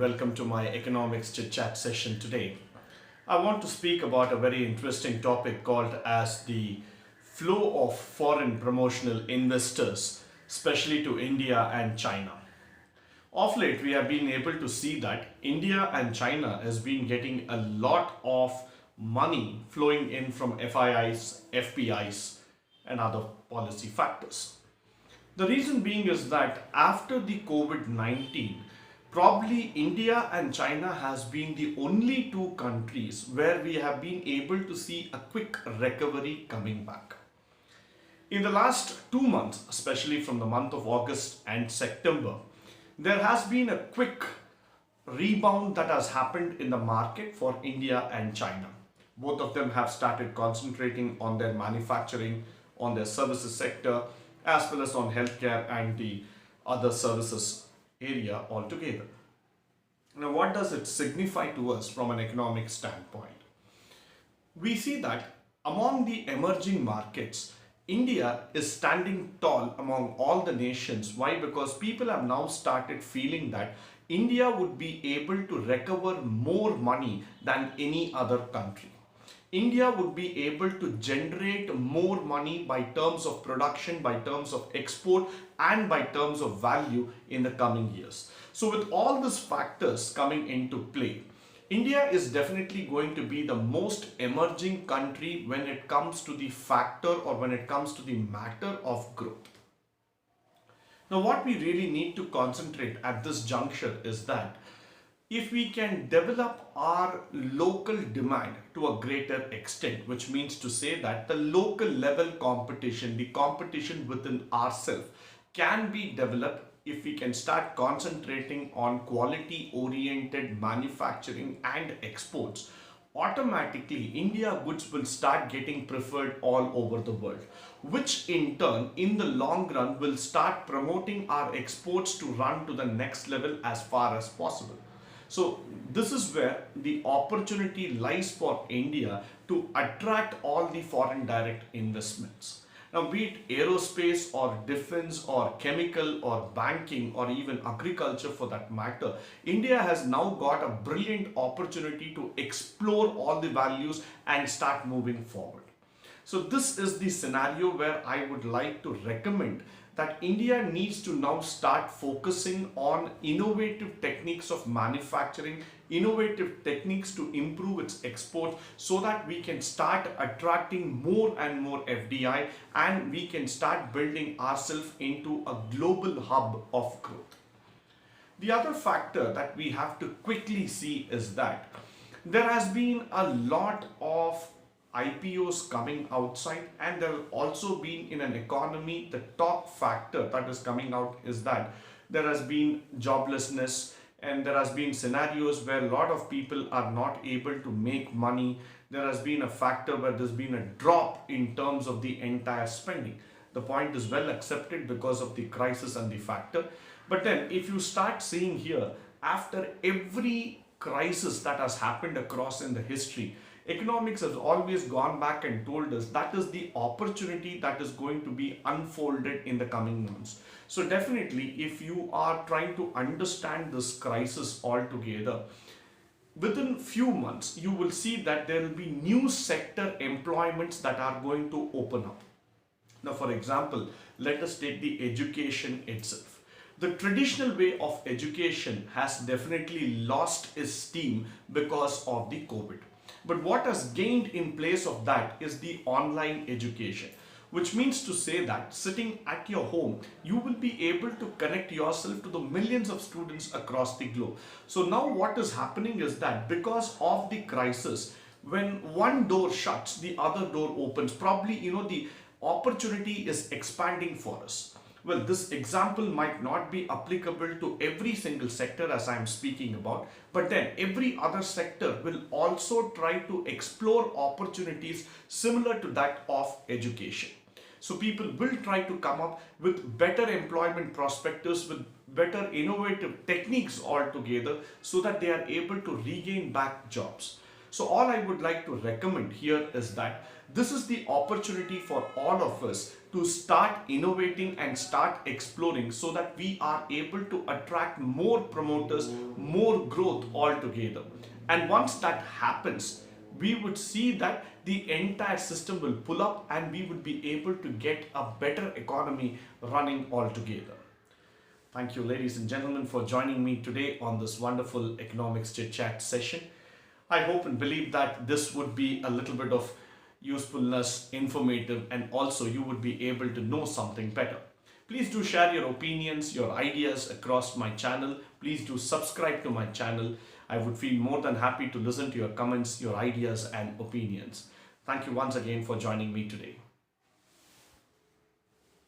welcome to my economics chit chat session today. I want to speak about a very interesting topic called as the flow of foreign promotional investors, especially to India and China. Of late, we have been able to see that India and China has been getting a lot of money flowing in from FIIs, FPIs, and other policy factors. The reason being is that after the COVID-19, probably India and China has been the only two countries where we have been able to see a quick recovery coming back. In the last 2 months, especially from the month of August and September, there has been a quick rebound that has happened in the market for India and China. Both of them have started concentrating on their manufacturing, on their services sector, as well as on healthcare and the other services area altogether. Now, what does it signify to us from an economic standpoint? We see that among the emerging markets, India is standing tall among all the nations. Why? Because people have now started feeling that India would be able to recover more money than any other country. India would be able to generate more money by terms of production, by terms of export, and by terms of value in the coming years. So with all these factors coming into play, India is definitely going to be the most emerging country when it comes to the factor or when it comes to the matter of growth. Now, what we really need to concentrate at this juncture is that if we can develop our local demand to a greater extent, which means to say that the local level competition, the competition within ourselves can be developed if we can start concentrating on quality oriented manufacturing and exports. Automatically India goods will start getting preferred all over the world, which in turn in the long run will start promoting our exports to run to the next level as far as possible. So this is where the opportunity lies for India to attract all the foreign direct investments. Now, be it aerospace or defense or chemical or banking or even agriculture for that matter, India has now got a brilliant opportunity to explore all the values and start moving forward. So this is the scenario where I would like to recommend that India needs to now start focusing on innovative techniques of manufacturing, innovative techniques to improve its export so that we can start attracting more and more FDI and we can start building ourselves into a global hub of growth. The other factor that we have to quickly see is that there has been a lot of IPOs coming outside, and there have also been in an economy, the top factor that is coming out is that there has been joblessness and there has been scenarios where a lot of people are not able to make money. There has been a factor where there's been a drop in terms of the entire spending. The point is well accepted because of the crisis and the factor. But then if you start seeing here, after every crisis that has happened across in the history, economics has always gone back and told us that is the opportunity that is going to be unfolded in the coming months. So definitely, if you are trying to understand this crisis altogether, within few months, you will see that there will be new sector employments that are going to open up. Now, for example, let us take the education itself. The traditional way of education has definitely lost its steam because of the COVID. But what has gained in place of that is the online education, which means to say that sitting at your home, you will be able to connect yourself to the millions of students across the globe. So now what is happening is that because of the crisis, when one door shuts, the other door opens. Probably, the opportunity is expanding for us. Well, this example might not be applicable to every single sector as I am speaking about, but then every other sector will also try to explore opportunities similar to that of education. So people will try to come up with better employment prospectus, with better innovative techniques altogether so that they are able to regain back jobs. So all I would like to recommend here is that this is the opportunity for all of us to start innovating and start exploring so that we are able to attract more promoters, more growth altogether. And once that happens, we would see that the entire system will pull up and we would be able to get a better economy running altogether. Thank you, ladies and gentlemen, for joining me today on this wonderful economics chit chat session. I hope and believe that this would be a little bit of usefulness, informative, and also you would be able to know something better. Please do share your opinions, your ideas across my channel. Please do subscribe to my channel. I would feel more than happy to listen to your comments, your ideas, and opinions. Thank you once again for joining me today.